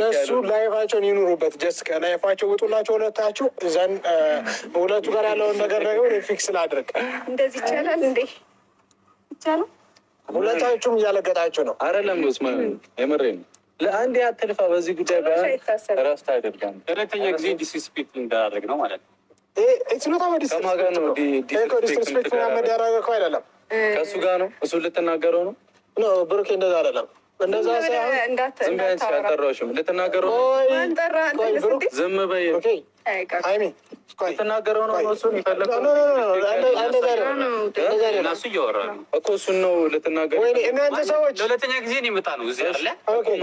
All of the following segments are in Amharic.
እነሱ ላይፋቸውን ይኑሩበት። ጀስት ከላይፋቸው ውጡላቸው ሁለታችሁ። እዛን ሁለቱ ጋር ያለውን ነገር ነገር ፊክስ ላድርግ። እንደዚህ ይቻላል እንዴ? ይቻላል። ሁለታችሁም እያለገጣችሁ ነው አይደለም? ኡስማን የምሬን ነው። ለአንድ ያተልፋ በዚህ ጉዳይ እረፍት አድርጋን ሁለተኛ ጊዜ ዲስሪስፔክት እንዳደረግ ነው ማለት ነው። ከማን ነው ዲስሪስፔክት መደረግ እኮ አይደለም፣ ከእሱ ጋር ነው። እሱ ልትናገረው ነው። ብሩኬ እንደዛ አይደለም። እንደዛ ሳይሆን ዝም ቢያንስ ያልጠራሽም ልትናገረው ነው። ዝም በይ ሀይሚ ልትናገረው ነው። እሱን ይፈለግ እሱ እያወራ ነው እኮ እሱን ነው ልትናገር። እናንተ ሰዎች ለሁለተኛ ጊዜ ነው የመጣ ነው እዚህ አለ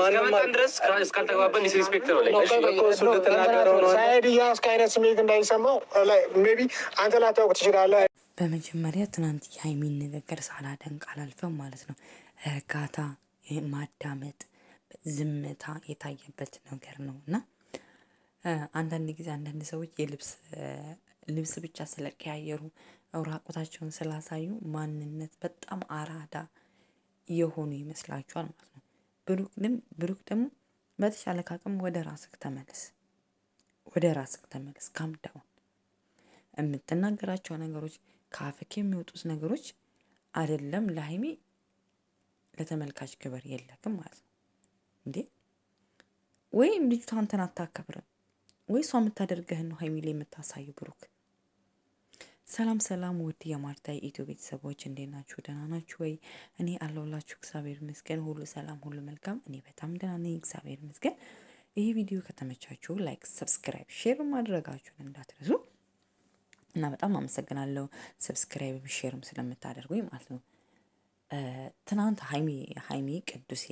እስከመጣን ድረስ እስካልተግባባን ዲስሪስፔክት ነው። እሱን ልትናገረው ነው። ሳይድ እያስክ አይነት ስሜት እንዳይሰማው ሜይ ቢ አንተ ላታውቅ ትችላለህ። በመጀመሪያ ትናንት የሀይሚን ንግግር ሳላደንቅ አላልፈም ማለት ነው። እርጋታ፣ ማዳመጥ፣ ዝምታ የታየበት ነገር ነው እና አንዳንድ ጊዜ አንዳንድ ሰዎች ልብስ ብቻ ስለቀያየሩ ራቁታቸውን ስላሳዩ ማንነት በጣም አራዳ የሆኑ ይመስላችኋል ማለት ነው። ብሩክ ደግሞ በተሻለ ካቅም ወደ ራስክ ተመለስ። ካምዳውን የምትናገራቸው ነገሮች ከአፍክ የሚወጡት ነገሮች አይደለም ለሀይሚ ለተመልካች ክብር የለክም ማለት ነው እንዴ። ወይም ልጅቷ አንተን አታከብርም ወይ እሷ የምታደርገህን ነው ሀይሚ ላይ የምታሳዩ። ብሩክ ሰላም ውድ የማርታ የኢትዮ ቤተሰቦች እንዴት ናችሁ? ደህና ናችሁ ወይ? እኔ አለሁላችሁ እግዚአብሔር ይመስገን፣ ሁሉ ሰላም፣ ሁሉ መልካም። እኔ በጣም ደህና ነኝ እግዚአብሔር ይመስገን። ይህ ቪዲዮ ከተመቻችሁ ላይክ፣ ሰብስክራይብ፣ ሼር ማድረጋችሁን እንዳትረሱ እና በጣም አመሰግናለሁ ሰብስክራይብ ሼርም ስለምታደርጉኝ ማለት ነው። ትናንት ሀይሚ ቅዱሴ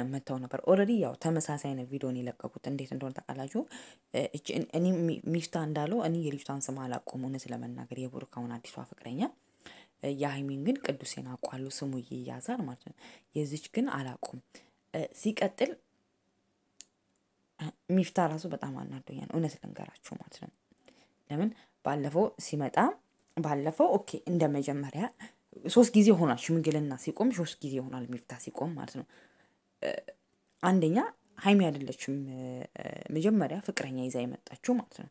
መተው ነበር። ኦልሬዲ ያው ተመሳሳይ አይነት ቪዲዮን የለቀቁት እንዴት እንደሆነ ታውቃላችሁ። እኔ ሚፍታ እንዳለው እኔ የልጅቷን ስም አላውቀውም እውነት ለመናገር የቡሩካውን አዲሷ ፍቅረኛ። የሀይሚን ግን ቅዱሴን አውቃለሁ ስሙ ይያዛል ማለት ነው። የዚች ግን አላውቀውም። ሲቀጥል ሚፍታ ራሱ በጣም አናዶኛል እውነት ልንገራችሁ ማለት ነው። ለምን ባለፈው ኦኬ እንደ መጀመሪያ 3 ጊዜ ሆኗል ሽምግልና ሲቆም 3 ጊዜ ሆኗል ሚፍታ ሲቆም ማለት ነው። አንደኛ ሀይሚ አይደለችም መጀመሪያ ፍቅረኛ ይዛ የመጣችው ማለት ነው።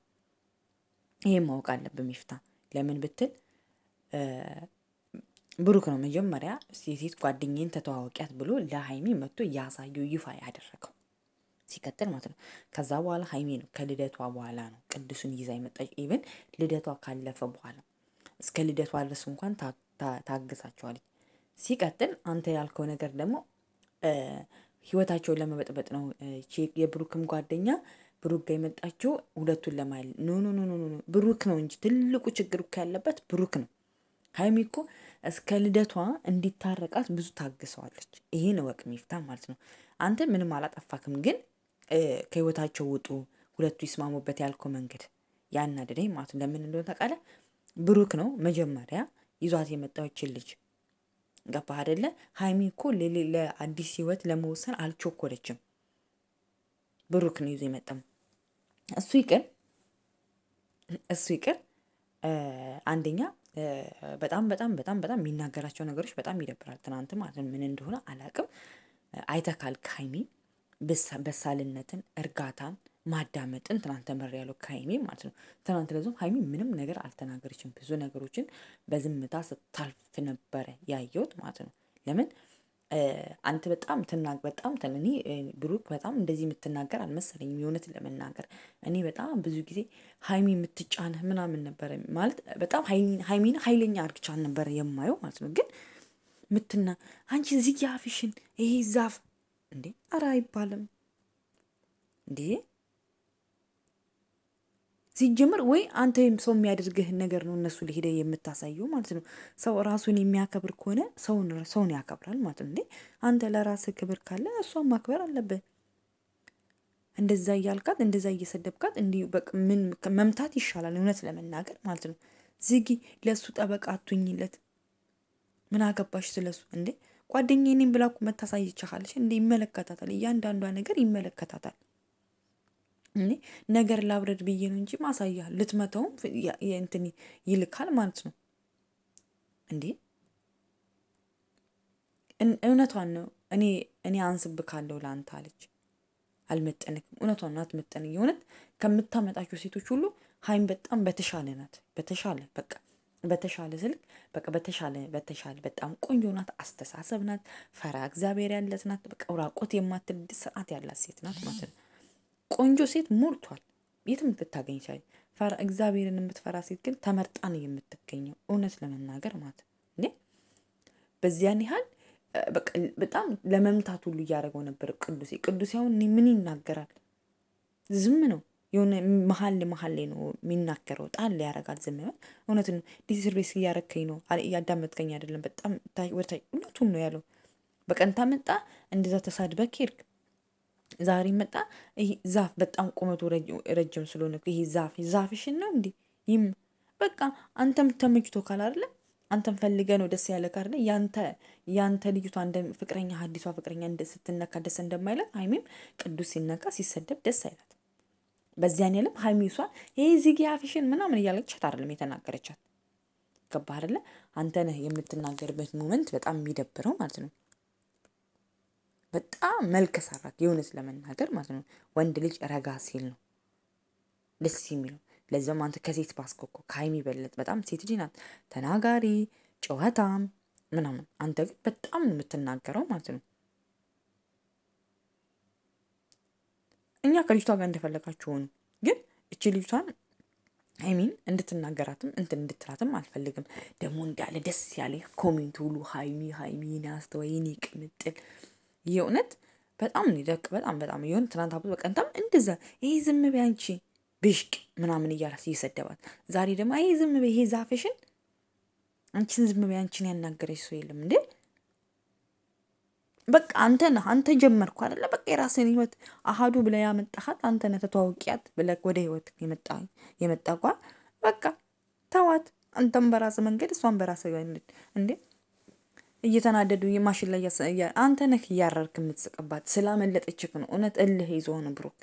ይሄን ማወቅ አለብን ሚፍታ። ለምን ብትል ብሩክ ነው መጀመሪያ ሴት ጓደኛዬን ተተዋወቂያት ብሎ ለሀይሚ መጥቶ ያሳየው ይፋ ያደረገው ሲቀጥል ማለት ነው። ከዛ በኋላ ሀይሚ ነው ከልደቷ በኋላ ነው ቅዱስን ይዛ የመጣች። ኢቨን ልደቷ ካለፈ በኋላ እስከ ልደቷ ድረስ እንኳን ታግሳቸዋለች። ሲቀጥል አንተ ያልከው ነገር ደግሞ ህይወታቸውን ለመበጥበጥ ነው። የብሩክም ጓደኛ ብሩክ ጋር የመጣችው ሁለቱን ለማይል ኖ ብሩክ ነው እንጂ ትልቁ ችግር እኮ ያለበት ብሩክ ነው። ሀይሚ እኮ እስከ ልደቷ እንዲታረቃት ብዙ ታግሰዋለች። ይሄን ወቅ ሚፍታ ማለት ነው። አንተ ምንም አላጠፋክም፣ ግን ከህይወታቸው ውጡ ሁለቱ ይስማሙበት ያልከው መንገድ ያናደደኝ ማለት ነው። ለምን እንደሆነ ታውቃለህ? ብሩክ ነው መጀመሪያ ይዟት የመጣችን ልጅ ገባህ አይደለ? ሀይሚ እኮ ለአዲስ ህይወት ለመወሰን አልቾኮለችም። ብሩክ ነው ይዞ የመጣው። እሱ ይቅር አንደኛ በጣም የሚናገራቸው ነገሮች በጣም ይደብራል። ትናንት ማለት ምን እንደሆነ አላውቅም። አይተካል ከሀይሚ በሳልነትን፣ እርጋታን፣ ማዳመጥን ትናንት ተመሪ ያለው ከሀይሚ ማለት ነው። ትናንት ለዞም ሀይሚ ምንም ነገር አልተናገረችም። ብዙ ነገሮችን በዝምታ ስታልፍ ነበረ ያየሁት ማለት ነው። ለምን አንተ በጣም እኔ ብሩክ በጣም እንደዚህ የምትናገር አልመሰለኝም። የእውነት ለመናገር እኔ በጣም ብዙ ጊዜ ሀይሚ የምትጫንህ ምናምን ነበረ ማለት በጣም ሀይሚን ሀይለኛ አርግቻን ነበረ የማየው ማለት ነው። ግን አንቺ እዚህ ያፍሽን ይሄ ዛፍ እንዴ ኧረ አይባልም እንዴ ሲጀምር። ወይ አንተ ሰው የሚያደርግህን ነገር ነው እነሱ ሊሄደ የምታሳየው ማለት ነው። ሰው ራሱን የሚያከብር ከሆነ ሰውን ያከብራል ማለት ነው። እንዴ አንተ ለራስህ ክብር ካለ እሷን ማክበር አለብህ። እንደዛ እያልካት እንደዛ እየሰደብካት እንዲህ በቃ ምን መምታት ይሻላል እውነት ለመናገር ማለት ነው። ዝጊ፣ ለሱ ጠበቃ አትሁኝለት። ምን አገባሽ ስለሱ እንዴ? ጓደኛዬ ነኝ ብላ እኮ መታሳይቻለሽ እንዴ? ይመለከታታል፣ እያንዳንዷ ነገር ይመለከታታል። ነገር ላብረድ ብዬ ነው እንጂ ማሳያ ልትመተውም እንትን ይልካል ማለት ነው እንዴ። እውነቷን ነው። እኔ አንስብካለሁ ለአንተ አለች። አልመጠንክም። እውነቷን ነው አትመጠንኝ። የእውነት ከምታመጣቸው ሴቶች ሁሉ ሀይሚ በጣም በተሻለ ናት። በተሻለ በቃ በተሻለ ስልክ በቃ በተሻለ በጣም ቆንጆ ናት። አስተሳሰብ ናት። ፈራ እግዚአብሔር ያለት ናት። በቃ ራቆት የማትል ስርዓት ያላት ሴት ናት ማለት ነው። ቆንጆ ሴት ሞልቷል። የትም ልታገኝ ይችላል። ፈራ እግዚአብሔርን የምትፈራ ሴት ግን ተመርጣ ነው የምትገኘው። እውነት ለመናገር ማለት ነው። በዚያን ያህል በቃ በጣም ለመምታት ሁሉ እያደረገው ነበር ቅዱሴ አሁን ምን ይናገራል? ዝም ነው የሆነ መሀል ላይ ነው የሚናገረው። ጣል ያደርጋል። ዝም ነው። እውነት ነው። ዲስርቤስ እያረከኝ ነው፣ እያዳመጥከኝ አይደለም። በጣም ወርታይ እውነቱን ነው ያለው። በቀንታ መጣ እንደዛ ተሳድበህ ሄድክ። ዛሬ መጣ ይሄ ዛፍ በጣም ቁመቱ ረጅም ስለሆነ ይሄ ዛፍሽን ነው እንዴ? ይም በቃ አንተም ተመችቶ ካል አይደለ አንተም ፈልገ ነው ደስ ያለ ካርለ ያንተ ልጅቷ እንደ ፍቅረኛ አዲሷ ፍቅረኛ ስትነካ ደስ እንደማይላት ሀይሚም ቅዱስ ሲነካ ሲሰደብ ደስ አይላት። በዚያን ያለም ሀይሚ እሷ ይሄ ዚጊ አፍሽን ምናምን እያለቻት አይደለም የተናገረቻት። ገባህ አይደለ? አንተ ነህ የምትናገርበት ሞመንት በጣም የሚደብረው ማለት ነው። በጣም መልክ ሰራት የእውነት ለመናገር ማለት ነው። ወንድ ልጅ ረጋ ሲል ነው ደስ የሚለው። ለዛም አንተ ከሴት ባስኮኮ ከሀይሚ በለጥ በጣም ሴት ልጅ ናት፣ ተናጋሪ ጨዋታም ምናምን። አንተ ግን በጣም ነው የምትናገረው ማለት ነው። እኛ ከልጅቷ ጋር እንደፈለጋችሁ ሆኑ፣ ግን እቺ ልጅቷን ሀይሚን እንድትናገራትም እንትን እንድትላትም አልፈልግም። ደግሞ እንዳለ ደስ ያለ ኮሜንት ሁሉ ሀይሚ ያስተወይኒ ቅምጥል የእውነት በጣም ነው በጣም የሆነ ትናንት አብቶ በቀንታም እንደዛ ይሄ ዝም በይ አንቺ ብሽቅ ምናምን እያላት እየሰደባት፣ ዛሬ ደግሞ ይሄ ዝም በይ ይሄ ዛፍሽን አንቺን ዝም በይ አንቺን ያናገረች ሰው የለም እንዴ? በቃ አንተ ጀመርኩ አይደለ? በቃ የራስን ህይወት አሃዱ ብለህ ያመጣሃት አንተ ነህ። ተተዋውቂያት ብለህ ወደ ህይወት የመጣ በቃ ተዋት። አንተም በራስ መንገድ እሷን በራስ እንዴ እየተናደዱ የማሽን ላይ አንተ ነህ እያረርክ የምትስቅባት። ስላመለጠችክ ነው። እውነት እልህ ይዞ ነው ብሩክ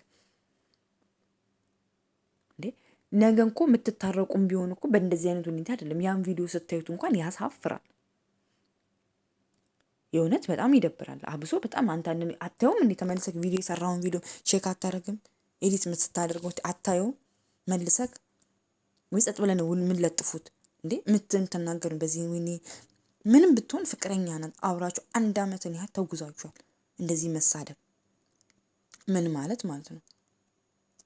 እንዴ። ነገ እኮ የምትታረቁም ቢሆን እኮ በእንደዚህ አይነት ሁኔታ አይደለም። ያን ቪዲዮ ስታዩት እንኳን ያሳፍራል። የእውነት በጣም ይደብራል። አብሶ በጣም አንተ አታየውም እንዴ? ተመልሰክ ቪዲዮ የሰራውን ቪዲዮ ቼክ አታረግም? ኤዲት ስታደርገው አታየውም መልሰክ? ወይ ጸጥ ብለን ምን ለጥፉት እንዴ? ምትናገሩ በዚህ ወይኔ ምንም ብትሆን ፍቅረኛ ናት። አብራችሁ 1 ዓመትን ያህል ተጉዛችኋል። እንደዚህ መሳደብ ምን ማለት ነው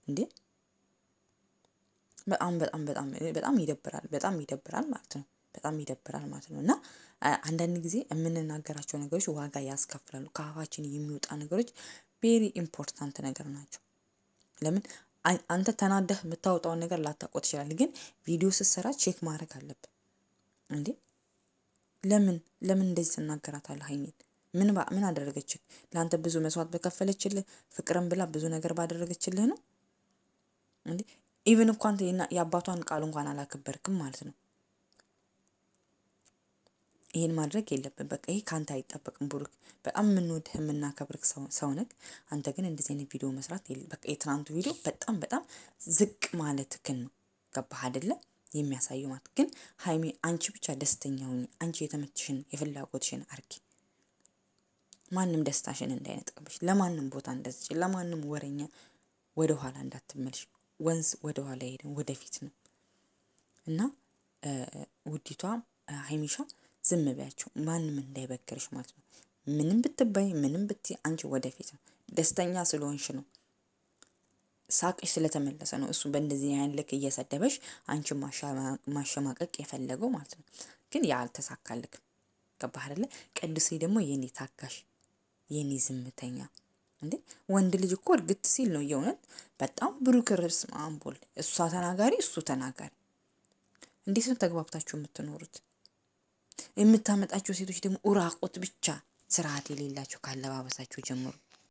እንዴ? በጣም ይደብራል ማለት ነው። በጣም ይደብራል ማለት ነው። እና አንዳንድ ጊዜ የምንናገራቸው ነገሮች ዋጋ ያስከፍላሉ። ከአፋችን የሚወጣ ነገሮች ቬሪ ኢምፖርታንት ነገር ናቸው። ለምን አንተ ተናደህ የምታወጣውን ነገር ላታውቀው ትችላለህ፣ ግን ቪዲዮ ስትሰራ ቼክ ማድረግ አለብን እንዴ። ለምን እንደዚህ ትናገራታለህ? ሀይሚን ምን አደረገችህ? ለአንተ ብዙ መስዋዕት በከፈለችልህ ፍቅርን ብላ ብዙ ነገር ባደረገችልህ ነው እንዴ? ኢቭን እንኳን የአባቷን ቃል እንኳን አላከበርክም ማለት ነው። ይሄን ማድረግ የለብን። በቃ ይሄ ካንተ አይጠበቅም ብሩክ። በጣም የምንወድህ የምናከብርክ ሰው ነህ። አንተ ግን እንደዚህ አይነት ቪዲዮ መስራት በቃ የትናንቱ ቪዲዮ በጣም ዝቅ ማለትክን ነው። ገባህ አይደለ? የሚያሳየው ማለት ግን ሀይሚ አንቺ ብቻ ደስተኛ ሁኚ። አንቺ የተመችሽን የፍላጎትሽን አርጊ። ማንም ደስታሽን እንዳይነጥቅብሽ፣ ለማንም ቦታ እንደዚህ ለማንም ወረኛ ወደ ኋላ እንዳትመልሽ። ወንዝ ወደ ኋላ ሄደን ወደፊት ነው እና ውዲቷ ሀይሚሻ ዝም በያቸው፣ ማንም እንዳይበክርሽ ማለት ነው። ምንም ብትባይ ምንም ብትይ አንቺ ወደፊት ነው። ደስተኛ ስለሆንሽ ነው፣ ሳቅሽ ስለተመለሰ ነው እሱ በእንደዚህ አይነት ልክ እየሰደበሽ አንቺ ማሸማቀቅ የፈለገው ማለት ነው። ግን ያ አልተሳካልክም። ገባህ አይደለ? ቅዱሴ ደግሞ የኔ ታጋሽ የኔ ዝምተኛ እንዴ። ወንድ ልጅ እኮ እርግጥ ሲል ነው የእውነት በጣም ብሩክ ርስ ማንቦል። እሷ ተናጋሪ እሱ ተናጋሪ። እንዴት ነው ተግባብታችሁ የምትኖሩት? የምታመጣቸው ሴቶች ደግሞ ኡራቆት ብቻ ስርዓት የሌላቸው ካለባበሳቸው ጀምሮ